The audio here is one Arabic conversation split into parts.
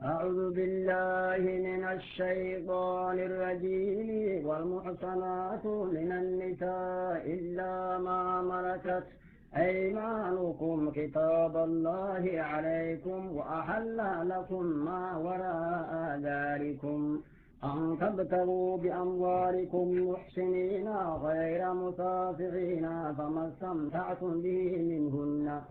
أعوذ بالله من الشيطان الرجيم والمحصنات من النساء إلا ما ملكت أيمانكم كتاب الله عليكم وأحل لكم ما وراء ذلكم أن تبتغوا بأموالكم محسنين غير مسافرين فما استمتعتم به منهن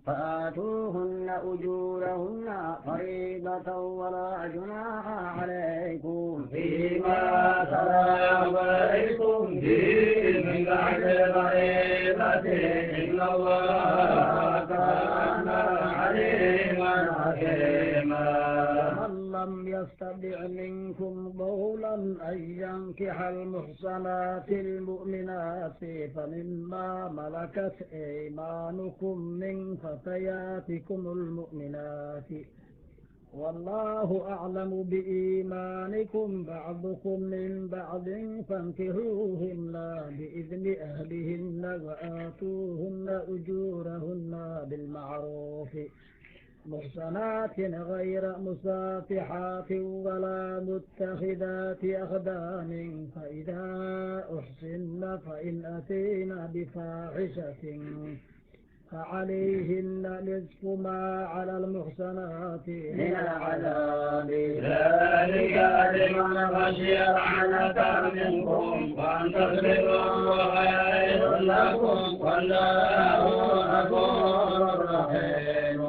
فآتوهن أجورهن فريضة ولا جناح عليكم فيما تراء عليكم به من بعد فريضة إن الله كان عليما حكيما. من لم يستطع منكم قولا أن ينكح المحصنات المؤمنات فمما ملكت أيمانكم من فتياتكم المؤمنات والله أعلم بإيمانكم بعضكم من بعض فانكحوهن بإذن أهلهن وآتوهن أجورهن بالمعروف محصنات غير مسافحات ولا متخذات أخدان فإذا أحسن فإن أتين بفاحشة فعليهن نصف ما على المحصنات من العذاب ذلك لمن خشي العنة منكم وأن تصبروا خير لكم والله غفور رحيم.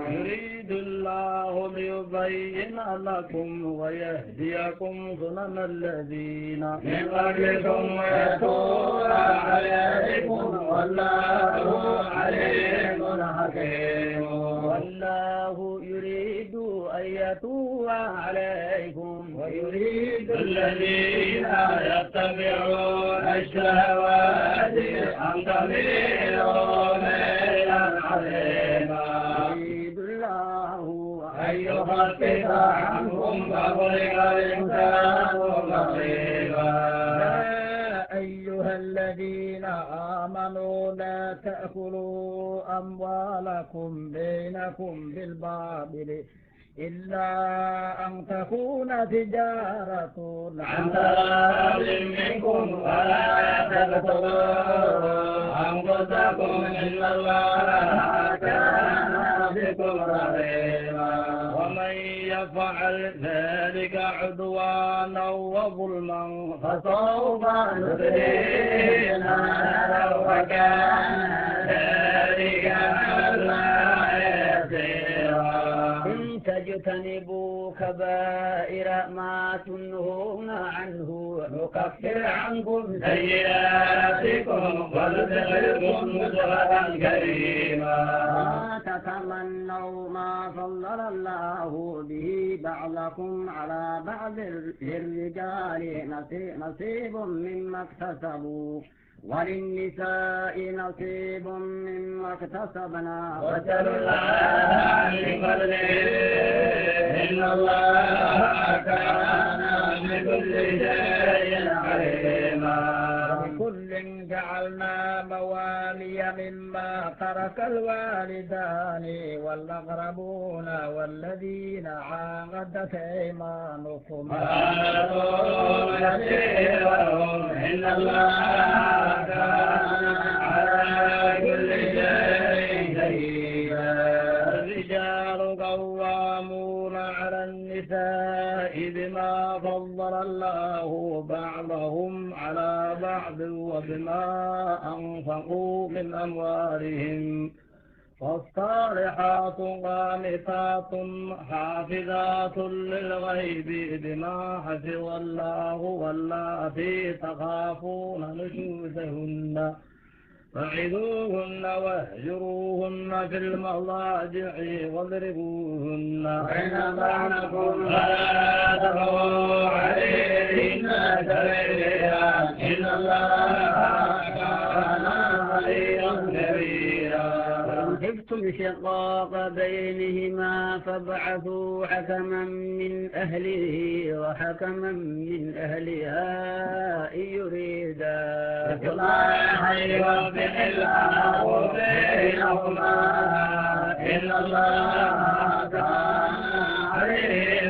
يريد الله ليبين لكم ويهديكم سنن الذين من قبلكم ويتوب عليكم والله عليم حكيم. والله يريد أن يتوب عليكم ويريد الذين يتبعون الشهوات أن تميلوا ميلا عظيما. يريد الله أن يخفف عنكم فخلق الإنسان ضعيفا. أيها الذين آمنوا لا تأكلوا أموالكم بينكم بالباطل إلا أن تكون تجارة عن تراض منكم ولا تقتلوا أنفسكم إن الله كان بكم رحيما. ومن يفعل ذلك عدوانا وظلما فسوف نصليه نارا وكان ذلك على يسيرا. إن تجتنبوا كبائر ما تنهون عنه نكفر عنكم سيئاتكم وندخلكم مدخلا كريما. لا تتمنوا ما فضل الله به بعضكم على بعض للرجال نصيب مما اكتسبوا وللنساء نصيب مما اكتسبنا واسألوا الله من فضله إن الله كان بكل شيء عليما. ولكل جعلنا موالي مما ترك الوالدان والأقربون والذين عاقدت أيمانكم فآتوا نصيبهم إن الله كان على كل شيء شهيدا. الرجال قوامون على النساء بما فضل الله بعضهم على بعض وبما أنفقوا من أموالهم فالصالحات قانتات حافظات للغيب بما حفظ الله واللاتي تخافون نشوزهن فعظوهن واهجروهن في المضاجع واضربوهن وإن أطعنكم فلا تبغوا عليهن سبيلا إن الله كان عليا كبيرا. وإن خفتم شقاق بينهما فابعثوا حكما من أهله وحكما من أهلها إن يريدا إصلاحا يوفق الأمر بينهما إن الله كان عليما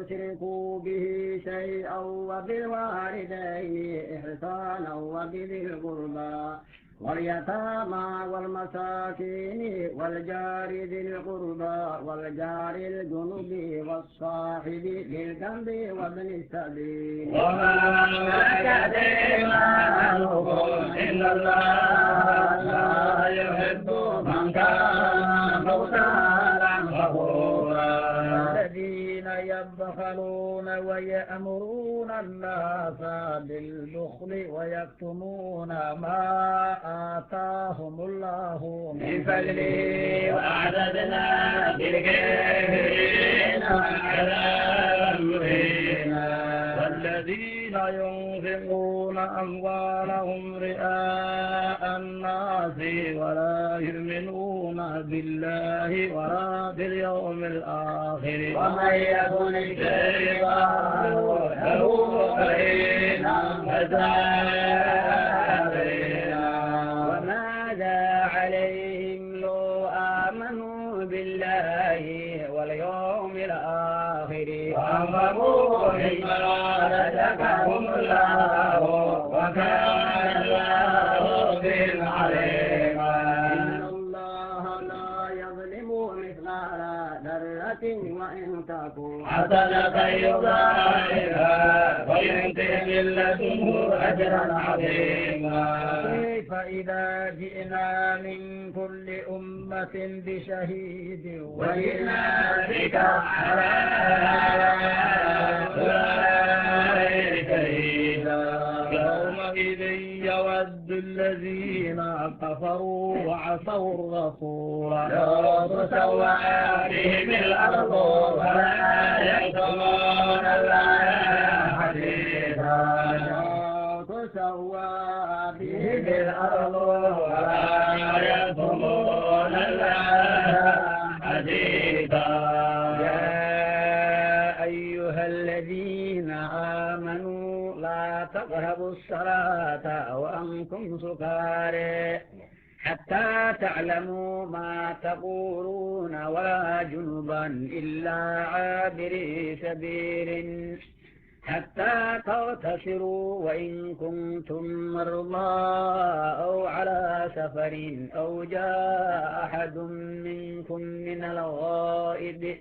تشركوا به شيئا وبالوالدين إحسانا وبذي القربى واليتامى والمساكين والجار ذي القربى والجار الجنب والصاحب بالجنب وابن السبيل وما ملكت أيمانكم إن الله لا يحب من كان مختالا فخورا الذين يبخلون ويأمرون الناس بالبخل ويكتمون ما آتاهم الله من فضله وأعتدنا للكافرين عذابا مهينا والذين ينفقون أموالهم رئاء الناس ولا يؤمنون بالله ولا باليوم الآخر ومن يكن الشيطان له قرينا وماذا عليهم لو آمنوا بالله واليوم الآخر وأنفقوا مما رزقهم الله وكان الله بهم عليما إن الله لا يظلم مثقال ذرة وإن تكن حسنة يضاعفها ويؤتي من لدنه أجرا عظيما كيف إذا جئنا من كل أمة بشهيد وجئنا بك على هؤلاء شهيدا يومئذ يود الذين كفروا وعصوا الرسول لو تسوى بهم الأرض ولا يكتمون الله حديثا لو تسوى بهم بهم الأرض ولا يكتمون الله حديثا يا أيها الذين آمنوا لا تقربوا الصلاة وأنتم سكارى حتى تعلموا ما تقولون ولا جنبا إلا عابري سبيل حتى تغتسلوا وإن كنتم مرضى أو على سفر أو جاء أحد منكم من الغائب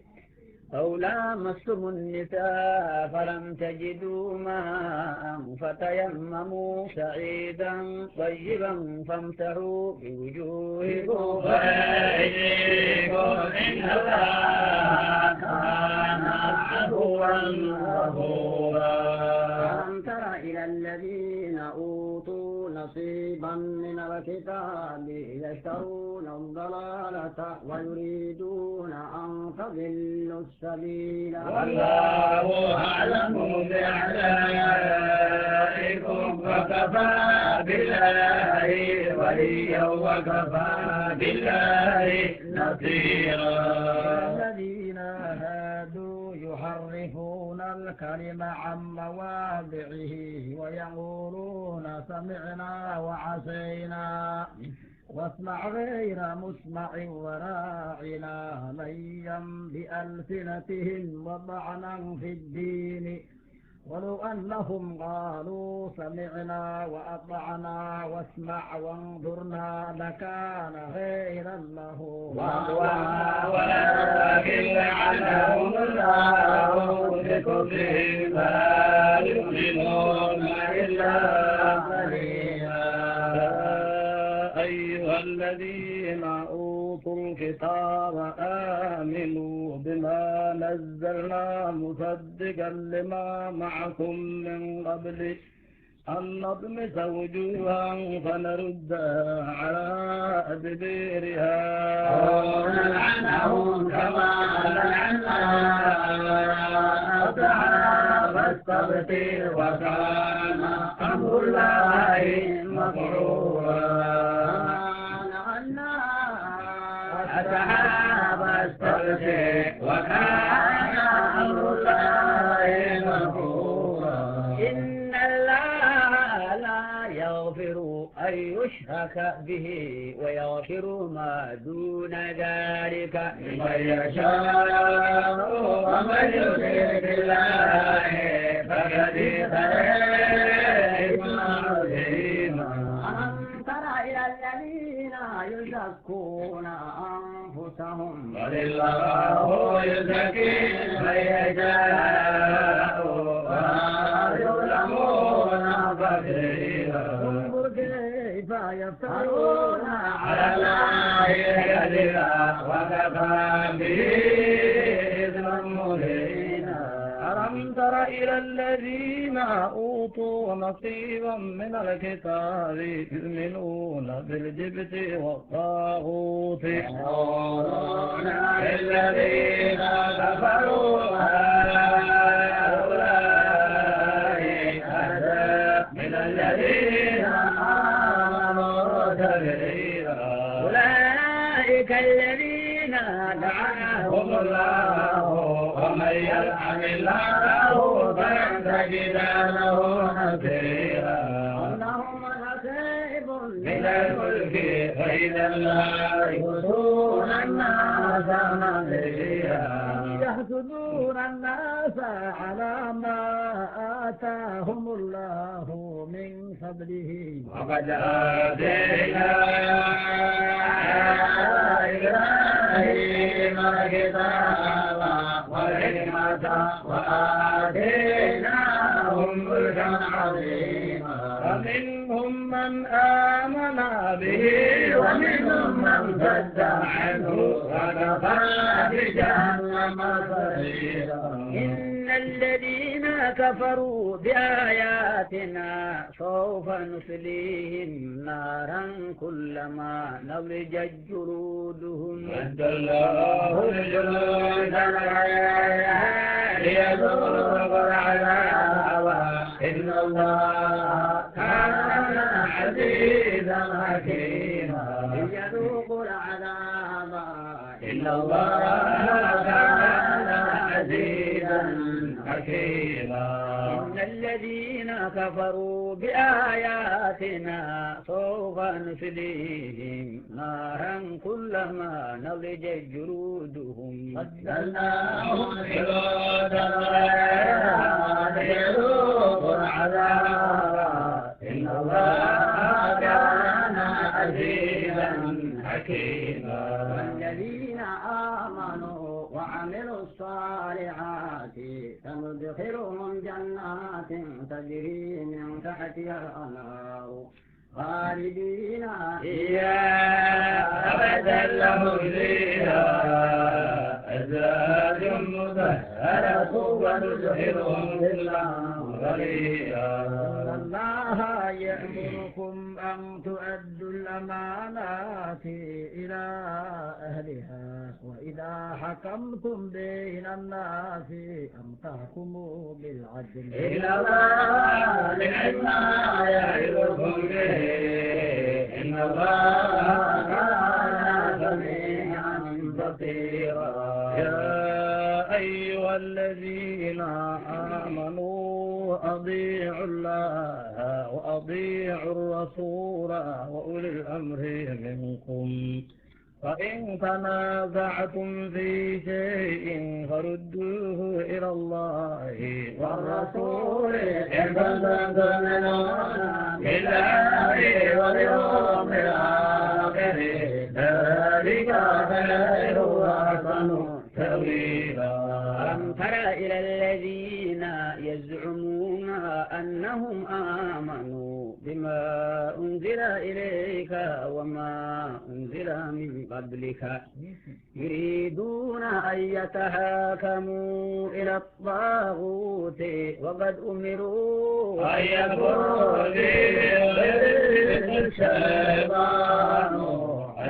أو لامستم النساء فلم تجدوا ماء فتيمموا سعيدا طيبا فامسحوا بوجوهكم وأيديكم إن الله كان عفوا غفورا ألم تر إلى الذين أوتوا نصيبا من الكتاب يشترون الضلالة ويريدون أن تضلوا السبيل والله أعلم بأعدائكم وكفى بالله وليا وكفى بالله نصيرا الذين هادوا يحرفون الكلم عن مواضعه ويقولون سمعنا وعصينا واسمع غير مسمع وراعنا ليا بألسنتهم وطعنا في الدين ولو أنهم قالوا سمعنا وأطعنا واسمع وانظرنا لكان خيرا له ولكن لعنهم الله بكفرهم فلا يؤمنون إلا قليلا أيها الذين أوتوا الكتاب آمنوا بما نزلنا مصدقا لما معكم من قبل أن نطمس وجوها فنردها على أدبيرها ونلعنهم كما لعنا أصحاب السبت وكان أمر الله مفعولا أصحاب السبت وكان أمر الله مفعولا إن الله لا يغفر أن يشرك يشرك به ويغفر ما دون ذلك لمن يشاء ومن يشرك بالله فقد افترى إثما عظيما. ألم تر إلى الذين يزكون أنفسهم بل الله يزكي من يشاء ولا يظلمون فتيلا. انظر كيف يفترون على الله كذبا وكفى به إثما مبينا. ألم تر إلى الذين أوتوا نصيبا من الكتاب يؤمنون بالجبت والطاغوت يقولون للذين كفروا هؤلاء أهدى من الذين آمنوا سبيلا. أولئك الذين لعنهم الله ومن يلعن الله فلن تجد له نصيرا. اللهم نصيب من الملك فإذا لا يؤتون الناس نصيرا. يحسدون الناس على ما آتاهم الله من فضله وقد آتينا إبراهيم الكتاب والحكمة وآتيناهم ملكا عظيما. فمنهم من آمن به ومنهم من صد عنه وكفى بجهنم سعيرا. إن الذين كفروا بآياتنا سوف نصليهم نارا كلما نضجت جلودهم مد الله الجلود ليذوقوا العذاب إن الله كان عزيزا حكيما. ليذوقوا العذاب إن الله كان عزيزا حكيما. إن الذين كفروا بآياتنا سوف نصليهم نارا كلما نضجت جلودهم بدلناهم جلودا غيرها ليذوقوا العذاب إن الله كان عزيزا حكيما. والذين آمنوا وعملوا الصالحات سندخلهم جنات تجري من تحتها الأنهار خالدين فيها أبدا لهم فيها أزواج مطهرة وندخلهم ظلا ظليلا. إن الله يأمركم أن تؤدوا الأمانات إلى أهلها وإذا حكمتم بين الناس أن تحكموا بالعدل. إن الله نعم يعظكم به إن الله كان سميعا بصيرا. يا أيها الذين آمنوا أطيعوا الله وأطيعوا الرسول وأولي الأمر منكم. فإن تنازعتم في شيء فردوه إلى الله والرسول إن كنتم تؤمنون بالله واليوم الآخر ذلك خير وأحسن تأويلا. ألم تر إلى الذين يزعمون أنهم آمنوا بما أنزل إليك وما أنزل من قبلك يريدون أن يتهاكموا إلى الطاغوت وقد أمروا أن يكفروا الشيطان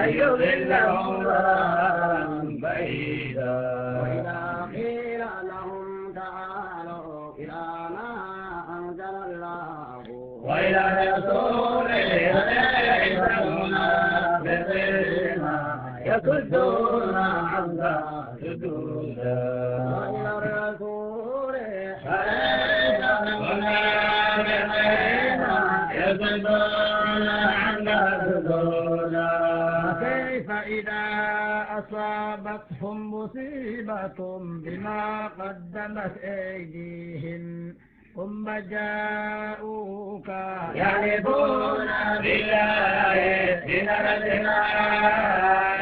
أن يضلهم ضلالا بعيدا. وإذا قيل لهم تعالوا إلى ما أنزل الله وإلى رسوله يحيون يصدون عنك صدودا. وإلى الرسول يصدون عنك أصابتهم مصيبة بما قدمت أيديهم ثم جاءوك يحلفون بالله إن أردنا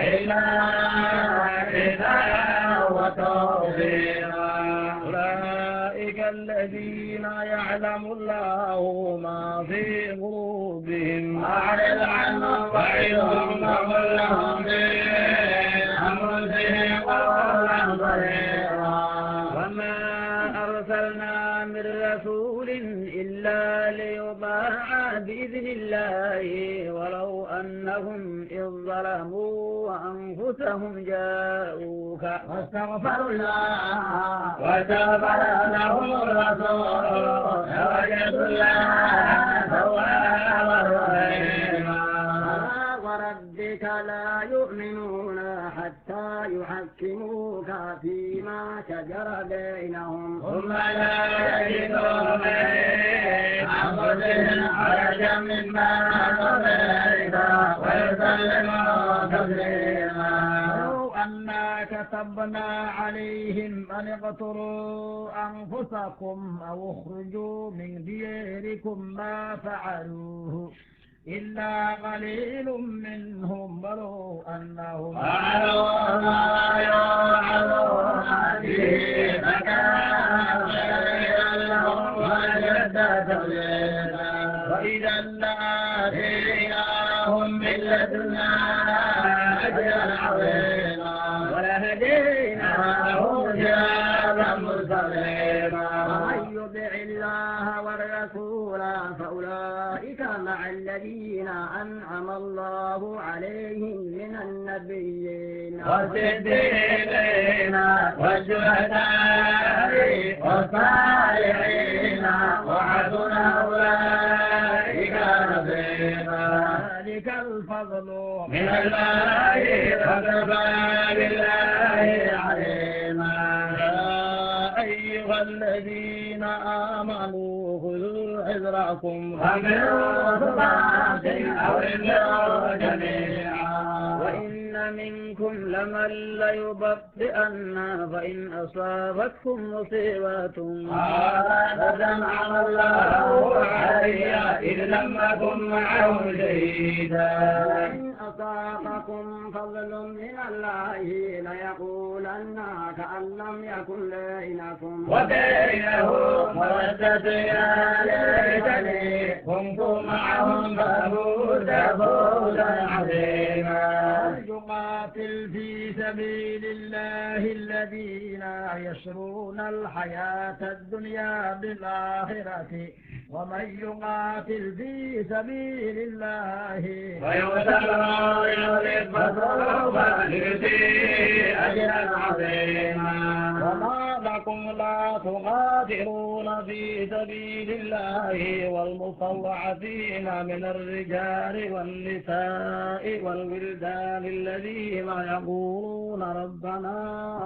إلا إحسانا وتوفيقا أولئك الذين يعلم الله ما في قلوبهم أعرض عنهم وعظهم وقل لهم في أنفسهم قولا طريقا وما أرسلنا من رسول إلا ليطاع بإذن الله ولو أنهم إذ ظلموا أنفسهم جاءوك واستغفروا الله واستغفر لهم الرسول وجدوا الله توابا رحيما وربك لا يؤمنون حتى يحكموك فيما شجر بينهم ثم لا يجدون أنفسهم حرجا مما قضيت ويسلموا تسليما لو أنا كتبنا عليهم أن اقتلوا أنفسكم أو اخرجوا من دياركم ما فعلوه إلا قليل منهم ولو أنهم فعلوا ما يوعظون به فكان خيرا لهم وأشد تبليغا وإذا لآتيناهم من لدنا أجرا عظيما ولهديناهم صراطا مستقيما ومن يطع الله والرسول فأولئك مع الذين أنعم الله عليهم من النبيين والصديقين والشهداء والصالحين وحسن أولئك رفيقا ذلك الفضل من الله وكفى بالله عليما يا أيها الذين آمنوا خذوا حذركم فانفروا ثبات أو انفروا جميعا وإن منكم لمن ليبطئن فإن أصابتكم مصيبة فسمع الله علي إذ لم أكن معهم شهيدا وإن أصابكم فضل من الله ليقولن كأن لم يكن بينكم وبينه مودة يا ليتني كنت معهم فأفوز فوزا عظيما يقاتل في سبيل الله الذين يشرون الحياة الدنيا بالآخرة ومن يقاتل في سبيل الله ويغتل ويغلب فسوف نؤتيه أجرا عظيما وما لكم لا تقاتلون في سبيل الله والمستضعفين من الرجال والنساء والولدان الذين يقولون ربنا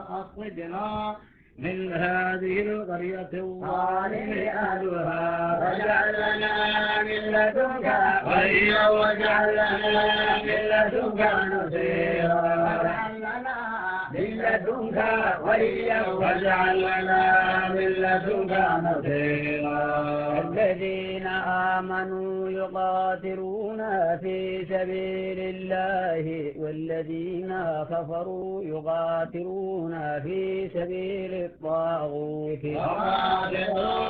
أخرجنا من هذه القرية الظالم أهلها واجعل لنا من لدنك وليا واجعل لنا من لدنك نصيرا من لدنك وليا واجعل لنا من لدنك نصيرا الذين آمنوا يقاتلون في سبيل الله والذين كفروا يقاتلون في سبيل الطاغوت وقاتلوا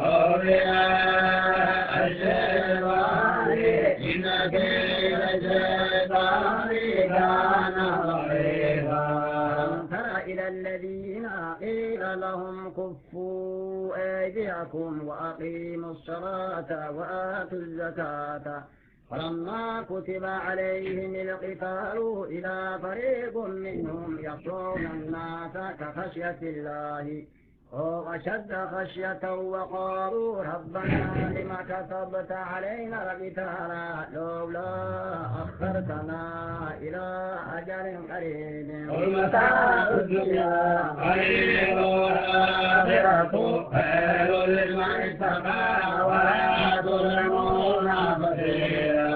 أولياء الشيطان إن كيد الشيطان كان ضعيفا تر إلى الذين قيل لهم كفوا أيديكم وأقيموا الصلاة وآتوا الزكاة فلما كتب عليهم القتال إلى فريق منهم يخشون الناس كخشية الله أو أشد خشية وقالوا ربنا لم كتبت علينا القتال لولا أخرتنا إلى أجل قريب قل متاع الدنيا قليل والآخرة خير لمن اتقى ولا تظلمون فتيلا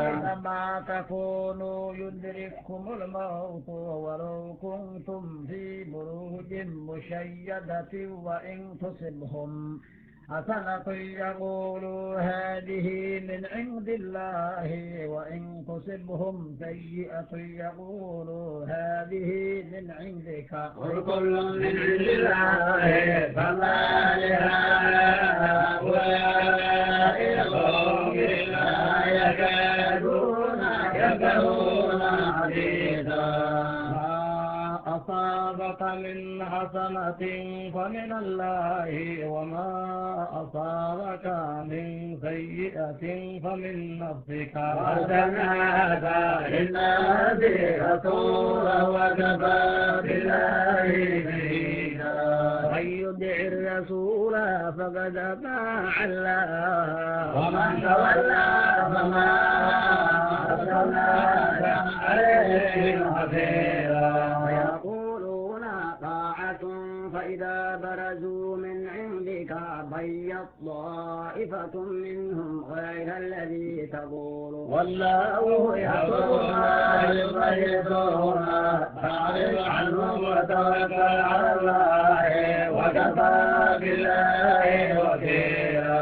إنما تكونوا يدرككم يدرككم الموت ولو كنتم في بروج مشيدة وإن تصبهم حسنة يقولوا هذه من عند الله وإن تصبهم سيئة يقولوا هذه من عندك قل كل من عند الله فما لهؤلاء القوم لا يكادون يفقهون حديثا أصابك من حسنة فمن الله وما أصابك من سيئة فمن نفسك وارسلناك للناس رسولا وكفى بالله شهيدا من يطع الرسول فقد أطاع الله ومن تولى فما أرسلناك عليهم حفيظا ويقولون طاعة فإذا برزوا من عندك بيت طائفة منهم غير الذي تقول والله يحكم ما يبيتون فاعرض عنهم وتوكل على الله وكفى بالله وكيلا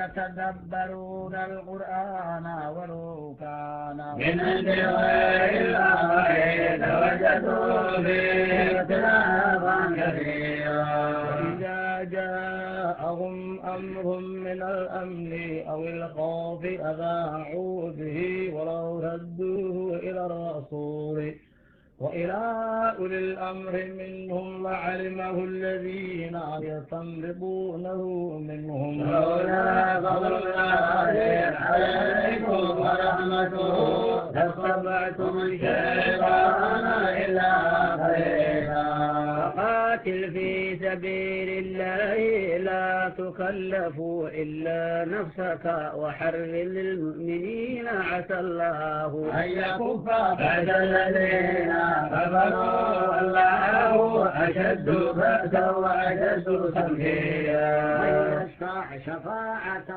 يتدبرون القرآن ولو كان من عند غير الله لوجدوا فيه اختلافا كثيرا وإذا جاءهم أمر من الأمن أو الخوف أذاعوا به ولو ردوه إلى الرسول وإلى أولي الأمر منهم لعلمه الذين يستنبطونه منهم لولا فضل الله عليكم ورحمته لاتبعتم الشيطان إلا قليلا فقاتل في سبيل الله لا تكلف إلا نفسك وحرر المؤمنين عسى الله أن يكف بعد الذين كفروا الله أشد بأسا وأشد تنكيلا من يشفع شفاعة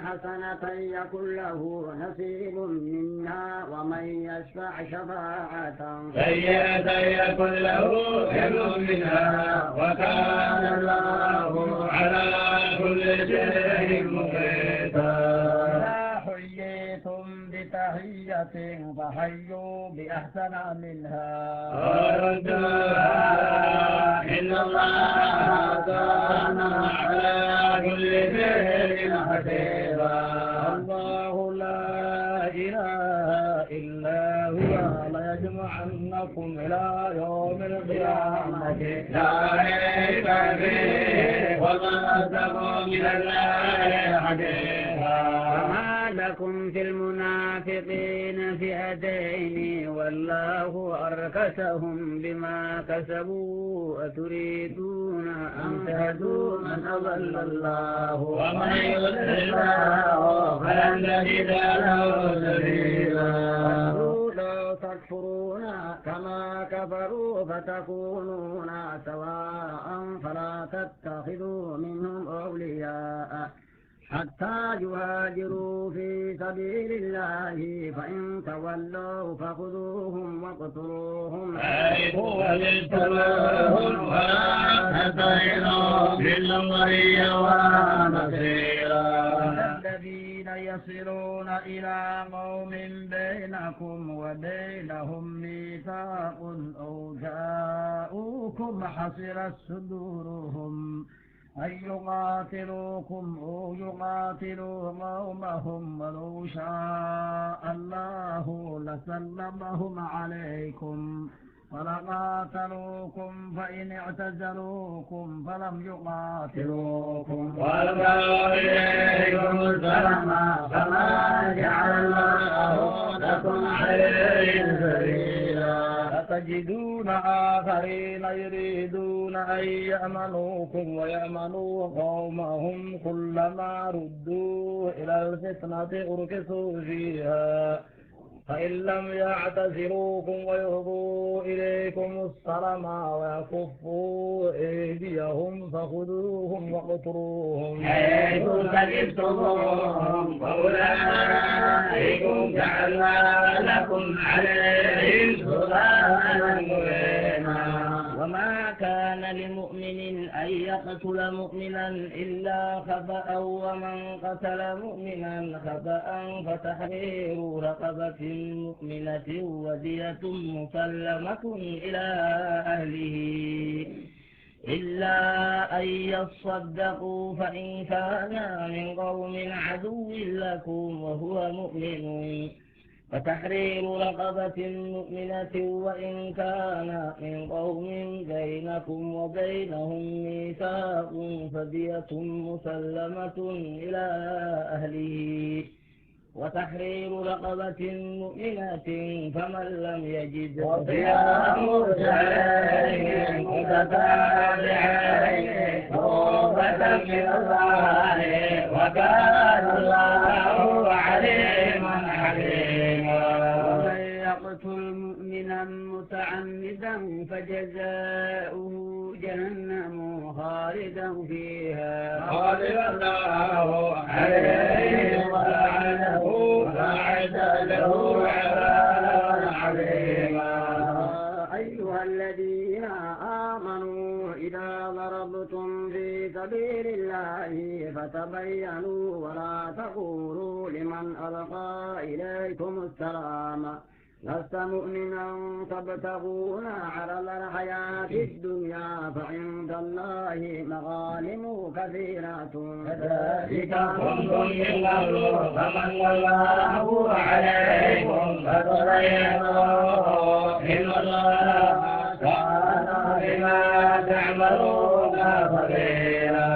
حسنة يكن له نصيب منها ومن يشفع شفاعة سيئة يكن له كم منها وكان الله على كل شيء مقيتا حييتم بتحية فحيوا بأحسن منها وردوها إن الله كان على كل شيء حسيبا الله لا إله إلا هو ليجمعنكم إلى يوم القيامة لا ريب فيه وما أصدق من الله حديثا وما لكم في المنافقين فئتين والله أركسهم بما كسبوا أتريدون أن تهدوا من أضل الله ومن يضلل الله فلن تجد له سبيلا لو تكفرون كما كفروا فتكونون سواء فلا تتخذوا منهم أولياء حتى يهاجروا في سبيل الله فإن تولوا فخذوهم واقتلوهم حيث وجدتموهم ولا تستعينوا بالأمر ونصيرا الذين يصلون إلى قوم بينكم وبينهم ميثاق أو جاءوكم حصرت صدورهم أن يقاتلوكم أو يقاتلوا قومهم ولو شاء الله لسلمهم عليكم ولقاتلوكم فإن اعتزلوكم فلم يقاتلوكم وألقوا إليكم السلام فما جعل الله لكم عليهم سبيلا ستجدون آخرين يريدون أن يأمنوكم ويأمنوا قومهم كلما ردوا إلى الفتنة أركسوا فيها فإن لم يعتزلوكم ويهضوا إليكم عليكم الصرم ويكفوا أيديهم فخذوهم واقتلوهم حيث سكبتموهم وأولئكم جعلنا لكم عليهم سلطانا مبينا. وما كان لمؤمن أن يقتل مؤمنا إلا خطأ ومن قتل مؤمنا خطأ فتحرير رقبة مؤمنة ودية مسلمة إلى أهله إلا أن يصدقوا فإن كان من قوم عدو لكم وهو مؤمن فتحرير رقبة مؤمنة وإن كان من قوم بينكم وبينهم ميثاق فدية مسلمة إلى أهله وتحرير رقبة مؤمنة فمن لم يجد وصيام شهرين متتابعين توبة من الله وكان الله عليما حكيما. ومن يقتل مؤمنا متعمدا فجزاؤه جهنم خالدا فيها غضب الله عليه ولعنه وأعد له عذابا عظيما. أيها الذين آمنوا إذا ضربتم في سبيل الله فتبينوا ولا تقولوا لمن ألقى إليكم السلام لست مؤمنا تبتغون عرض الحياة الدنيا فعند الله مغانم كثيرة كذلك كنتم من قبل فمن الله عليكم فتبينوا إن الله كان بما تعملون خبيرا.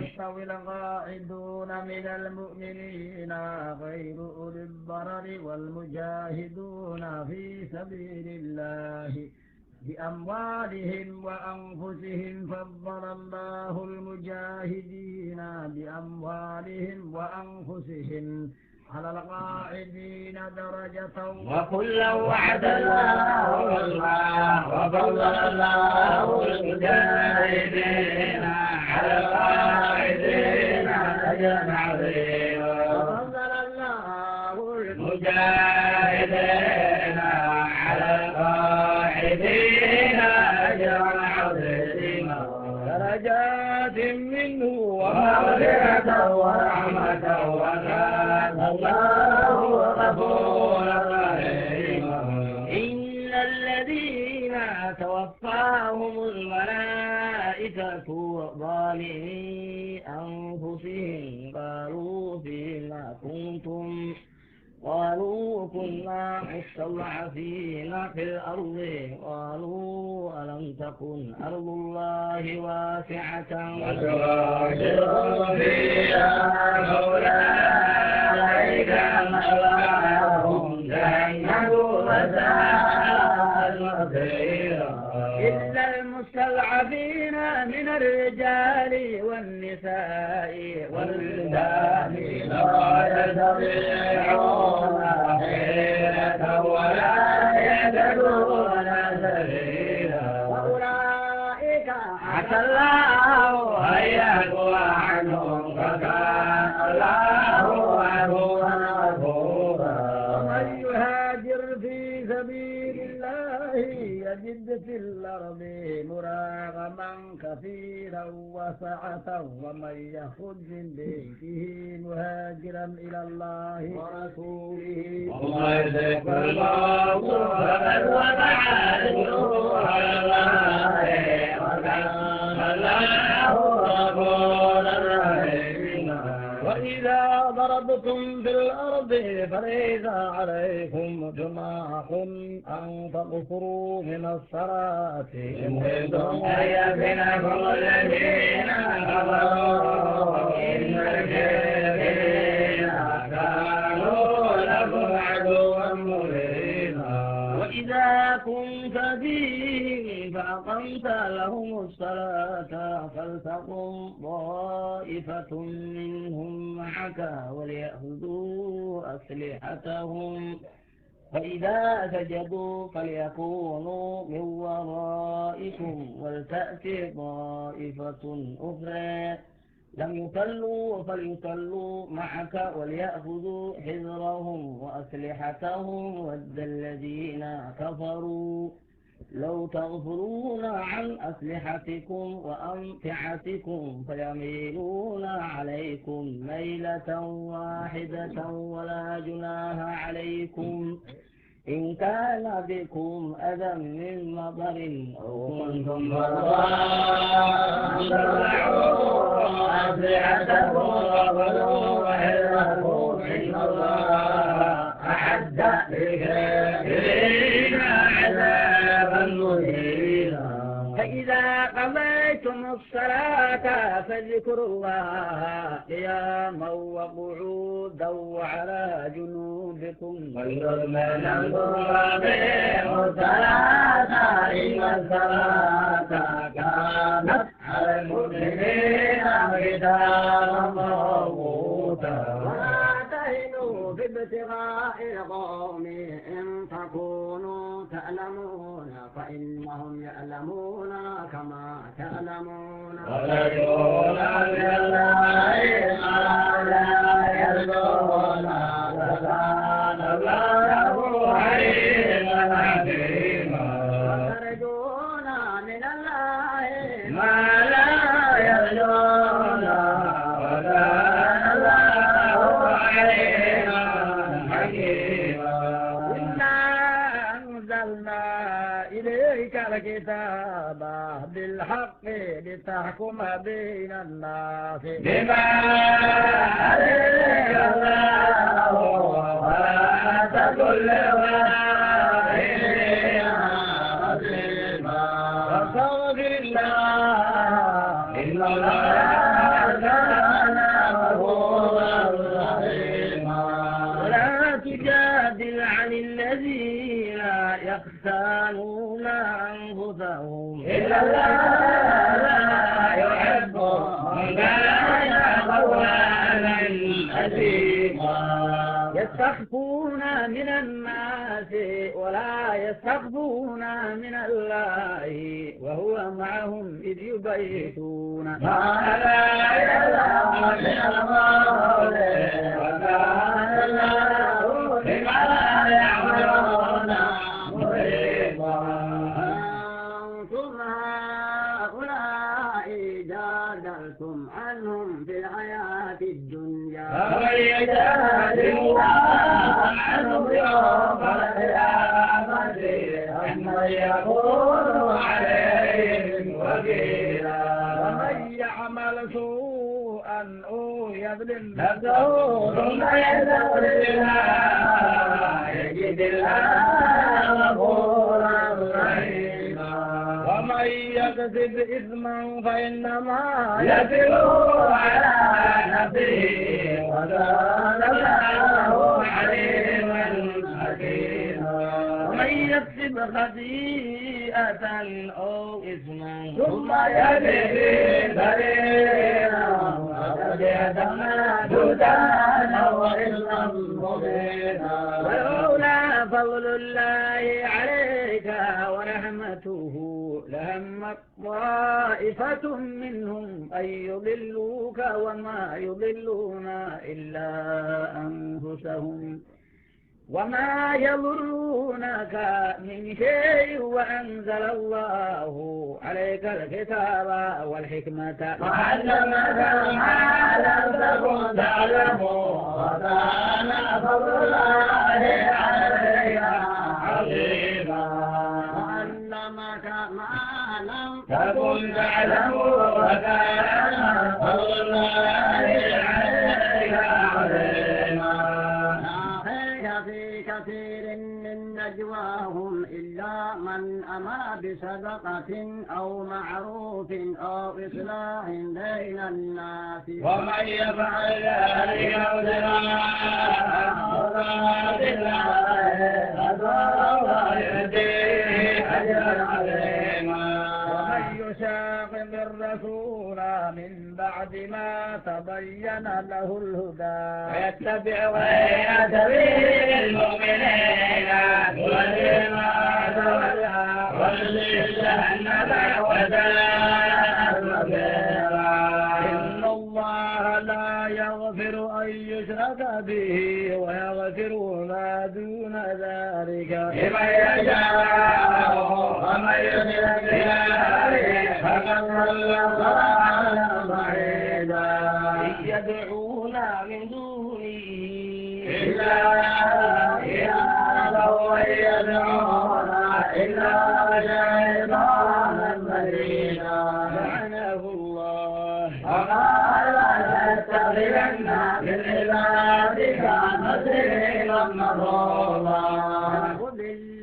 يستوي القاعدون من المؤمنين غير أولي الضرر والمجاهدون في سبيل الله بأموالهم وأنفسهم فضل الله المجاهدين بأموالهم وأنفسهم على القاعدين درجة وكلا وعد الله وفضل الله المجاهدين على القاعدين أجرا عظيما. وفضل الله المجاهدين على القاعدين أجرا عظيما. درجات منه ومغفرة ورحمة وكان الله غفورا رحيما. إن الذين توفاهم الملائكة ظالمي أنفسهم قالوا فيما كنتم قالوا كنا مستضعفين في الأرض قالوا ألم تكن أرض الله واسعة وتهاجروا فيها فأولئك مأواهم جهنم وساءت مصيرا. إلا المستضعفين من الرجال والنساء والولدان لا يستطيعون حيلة ولا يهتدون سبيلا. وأولئك عسى الله أن يعفو عنهم فكان الله عفوا غفورا. ومن يهاجر في سبيل الله يجد في الأرض مراغما كثيرا وسعة ومن يخرج من بيته مهاجرا إلى الله ورسوله وما يدرك الموت فقد وقع أجره على الله وكان الله غفورا رحيما. وإذا ضربتم في الأرض فليس عليكم جناح أن تقصروا من الصلاة إن كنتم أن يفتنكم الذين كفروا إن الكافرين كانوا لكم عدوا مبينا. وإذا كنت فيهم فأقمت لهم الصلاة فلتقم طائفة منهم معك وليأخذوا أسلحتهم فإذا سجدوا فليكونوا من ورائكم ولتأتي طائفة أخرى لم يصلوا فليصلوا معك وليأخذوا حذرهم وأسلحتهم ود الذين كفروا لو تغفلون عن أسلحتكم وأمتعتكم فيميلون عليكم ميلة واحدة ولا جناح عليكم إن كان بكم أذى من مطر أو كنتم مرضى أن تضعوا أسلحتكم وخذوا حذركم إن الله أعد للكافرين عذابا مهينا. فإذا قضيتم الصلاة فاذكروا الله قياما وقعودا وعلى جنوبكم من أقيموا الصلاة إن الصلاة كانت على المؤمنين كتابا موقوتا. ولا تهنوا في ابتغاء القوم إن تكونوا تعلمون فإنهم يعلمون كما تعلمون ويرجون من الله ما لا يرجون وكان الله عليما حكيما. وترجون من الله ما لا يرجون وكان الله عليما حكيما. إنا أنزلنا إليك الكتاب بالحق لتحكم بين الناس بما أريك الله ولا تكن لغيرها عظيما. واستغفر الله إن الله كان غفورا رحيما. ولا تجادل عن الذين يختانون أنفسهم إلا الله لا يحب من كان قوانا أثيما. يستخفون من الناس ولا يستخفون من الله وهو معهم إذ يبيتون ما لا يعلم من القول وكان الله بما يعملون محيطا. أنتم هؤلاء جادلتم عنهم في الحياة الدنيا فمن يجادل الله عنهم يوم القيامة أمن يكون عليهم وكيلا. ومن يعمل سوءا أو يظلم نفسه ثم يستغفر الله يجد الله غفورا رحيما. ومن يكسب إثما فإنما يتلو على نفسه وكان الله عليما حكيما. ومن يكسب خطيئة أو إثما ثم يأتي بريئا فقد يتمى بهتانا وإثما مبينا. ولولا فضل الله عليك ورحمته لهمت طائفة منهم أن يضلوك وما يضلون إلا أنفسهم وما يضرونك من شيء وأنزل الله عليك الكتاب والحكمة وعلمك ما لم تكن تعلم وكان فضل الله عليك عظيما. وعلمك ما لم تكن تعلم وكان فضل الله عليك عظيما. في كثير من نجواهم إلا من أمر بصدقة أو معروف أو إصلاح بين الناس ومن يفعل ذلك ابتغاء مرضات الله فسوف يؤتيه أجرا عظيما. ومن يشاقق الرسول من بعد ما تبين له الهدى ويتبع غير سبيل المؤمنين يولي ما تولى ويصلي جهنم وساءت مصيرا. إن الله لا يغفر أن يشرك به ويغفر ما دون ذلك لمن يشاء ومن يشرك بالله فقد ضل ضلالا بعيدا. إن يدعون من دونه إلا إناثا وإن يدعون إلا شيطانا مريدا. لعنه الله وقال لأتخذن من عبادك نصيبا مفروضا.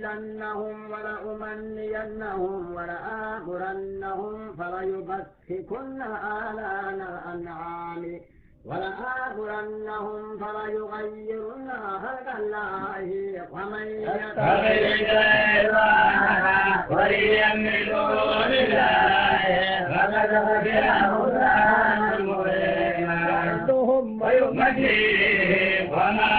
لأضلنهم ولأمنينهم ولآمرنهم فليبتكن آذان الأنعام ولآمرنهم فليغيرن خلق الله ومن يتخذ الشيطان وليا من دون الله فقد خسر خسرانا مبينا. ويمنيهم وما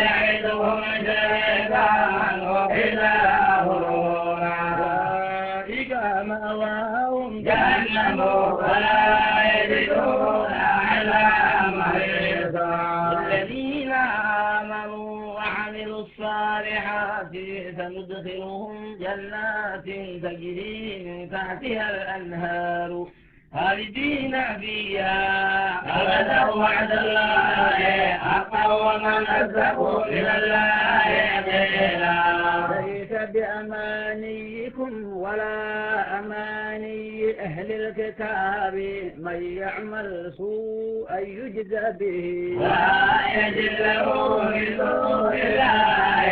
يعدهم الشيطان إلا غرورا. أولئك مأواهم جهنم ولا يجدون عنها محيصا. الذين آمنوا وعملوا الصالحات سندخلهم جنات تجري من تحتها الأنهار خالدين فيها أبدا وعد الله حقا ومن أصدق من الله قيلا. ليس بأمانيكم ولا أماني أهل الكتاب من يعمل سوءا يجزى به لا يجد له من دون الله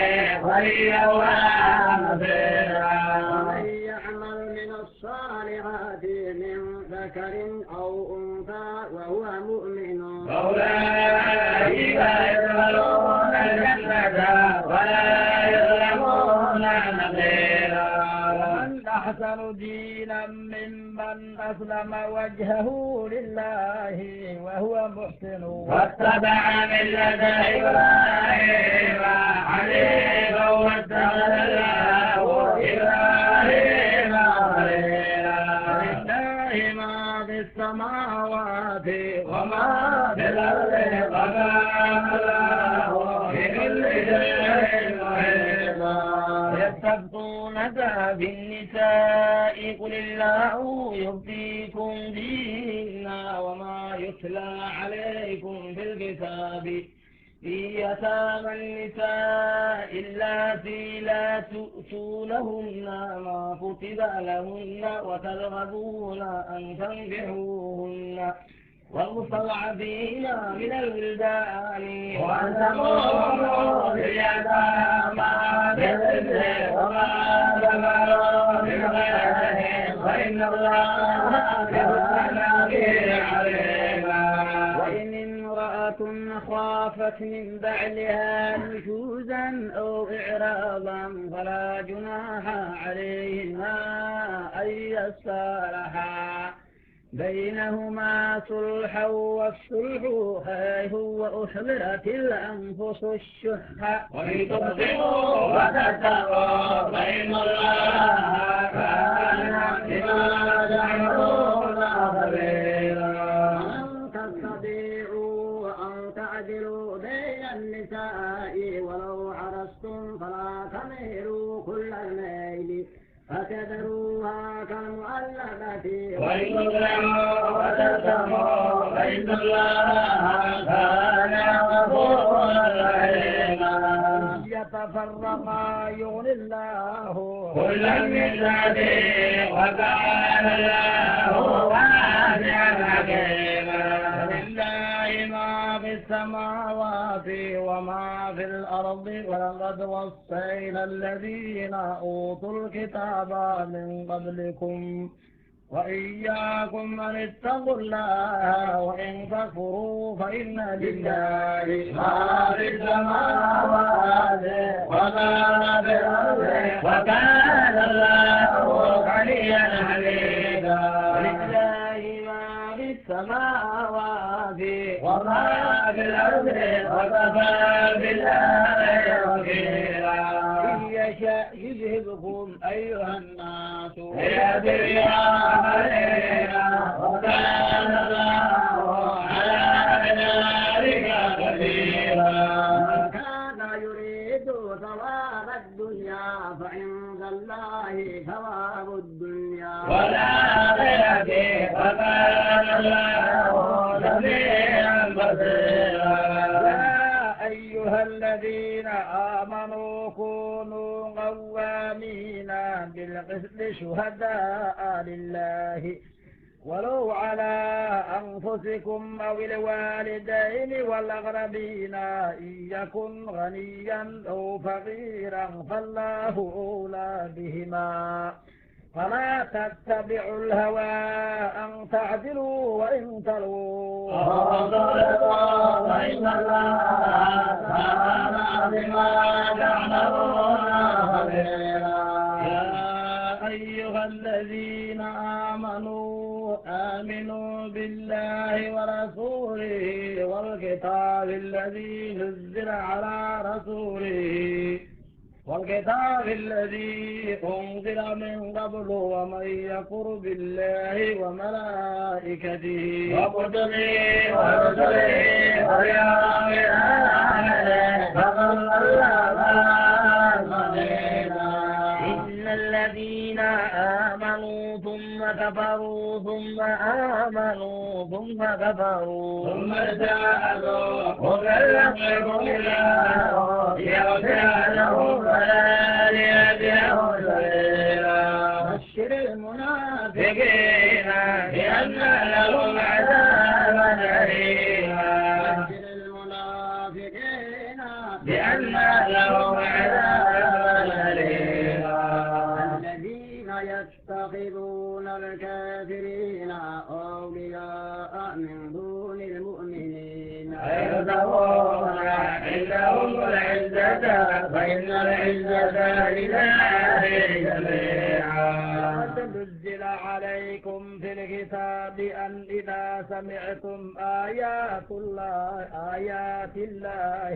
وليا ولا نصيرا. ومن يعمل من الصالحات من ذكر أو أنثى وهو مؤمن فأولئك يدخلون الجنة ولا يظلمون نقيرا. ومن أحسن دينا ممن أسلم وجهه لله وهو محسن واتبع ملة إبراهيم حنيفا واتخذ الله إبراهيم خليلا. لله ما في السماوات وما في الأرض وما الله بكل شيء محيطا. يستفتونك بالنساء قل الله يفتيكم فيهن وما يتلى عليكم في الكتاب في يتامى النساء اللاتي لا تؤتونهن ما كتب لهن وترغبون أن تنكحوهن والمستضعفين من الولدان وأن تقوموا باليتامى بالقسط وما تفعلوا من خير فإن الله كان به عليما. وإن امرأة خافت من بعلها نشوزا أو إعراضا فلا جناح عليهما أن يصالحا بينهما صلحا والصلح خير وأحضرت الأنفس الشح وإن تبصروا وتتقوا فإن الله كان بما تعملون خبيرا. أن تستطيعوا أن تعدلوا بين النساء ولو حرصتم فلا تميلوا كل الميل فتذروها كالمؤلفة وإن تطعموا وتتقوا فإن الله كان غفورا رحيما. يتفرقا يغني الله كلا من سعته وكان الله واسعا حكيما. لله ما في السماوات وما في الأرض ولقد وصينا الذين أوتوا الكتاب من قبلكم وإياكم أن اتقوا الله وإن تكفروا فإن لله ما في السماوات وما في الأرض وكان الله غنيا حميدا. ما في الأرض وكفى بالله وكيلا إن يشاء يذهبكم أيها الناس يدري علينا وكان الله على ذلك قديرا من كان يريد ثواب الدنيا فعند الله ثواب الدنيا والآخرة وكان الله سميعا بصيرا يا أيها الذين آمنوا كونوا قوامين بالقسط شهداء لله ولو على أنفسكم أو الوالدين والأقربين إن يكن غنيا أو فقيرا فالله أولى بهما فلا تتبعوا الهوى أن تعدلوا وإن تلووا فإن الله كان بما تعملون خبيرا يا أيها الذين آمنوا بالله ورسوله والكتاب الذي نزل على رسوله والكتاب الذي أنزل من قبل ومن يكفر بالله وملائكته وكتبه ورسله واليوم الآخر فقد ضل ضلالا بعيدا إن الذين آمنوا ثم كفروا ثم آمنوا ثم كفروا ثم ازدادوا كفرا بالله يغفر لهم فلا يهديهم سبيلا بشر المنافقين بأن لهم عذابا أليما بشر المنافقين بأن لهم عذابا أليما الذين يتخذون الكافرين أولياء من دون المؤمنين أيبتغون عندهم العزة فإن العزة لله جميعا قد نزل عليكم في الكتاب أن إذا سمعتم آيات الله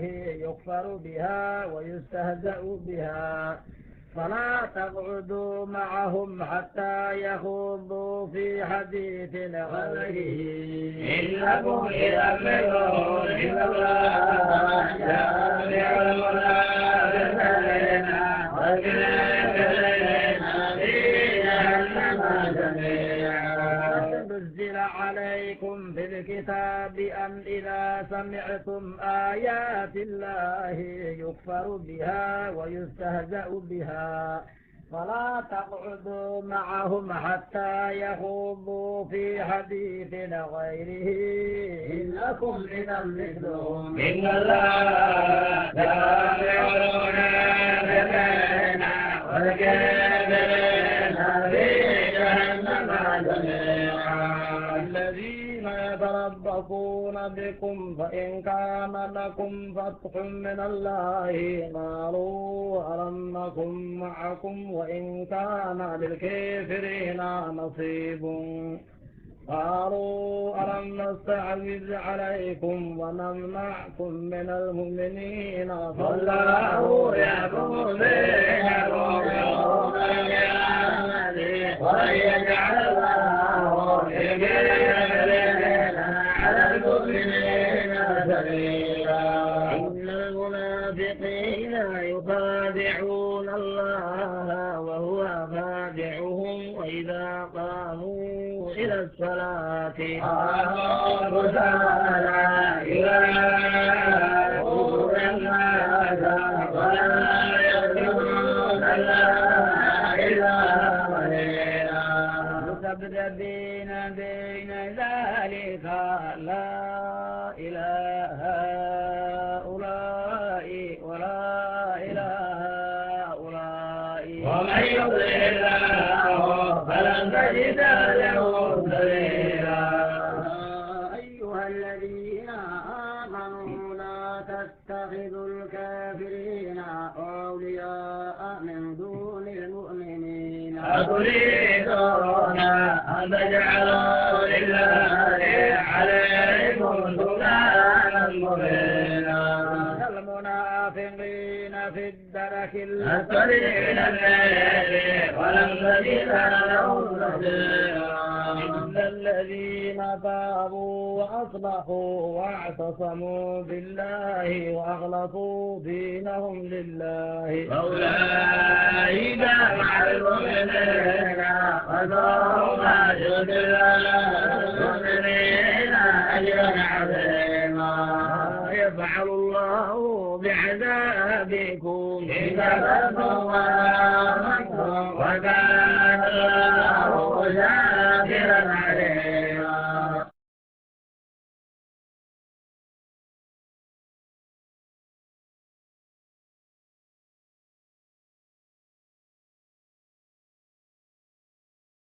يكفر بها ويستهزأ بها فلا تقعدوا معهم حتى يخوضوا في حديث غيره إنكم إذا مثلهم إن الله جامع المنافقين والكافرين في جهنم جميعا نزل عليكم في الكتاب أن إذا سمعتم آيات الله يكفر بها ويستهزأ بها فلا تقعدوا معهم حتى يخوضوا في حديث غيره إنكم إذا مثلهم إن الله جامع المنافقين والكافرين في جهنم جميعا الذين يتربصون بكم فإن كان لكم فتح من الله قالوا ألم معكم وإن كان للكافرين نصيب قالوا ألم نستحوذ عليكم ونمنعكم من المؤمنين فالله يحكم بينكم يوم القيامة ويجعل الله الكافرين على المؤمنين سبيلا إن المنافقين يخادعون الله وهو خادعهم وإذا قاموا إلى الصلاة قالوا تعالى يراءون الناس ولا يذكرون الله إلا قليلا مذبذبين بين ذلك لا إله هؤلاء ولا إله هؤلاء ومن يضلل الله فلن تجد له سبيلا أيها الذين آمنوا لا تتخذوا الكافرين أولياء من دون المؤمنين أتريدون أن تجعلوا لله عليكم سلطانا في الدرك الأسفل من النار ولن تجد له نصيرا إلا الذين تابوا وأصلحوا واعتصموا بالله وأخلصوا دينهم لله فأولئك مع المؤمنين وسوف يؤتي المؤمنين أجرا عظيما يفعل الله بعذابكم إن كفرتم وآمنتم وكان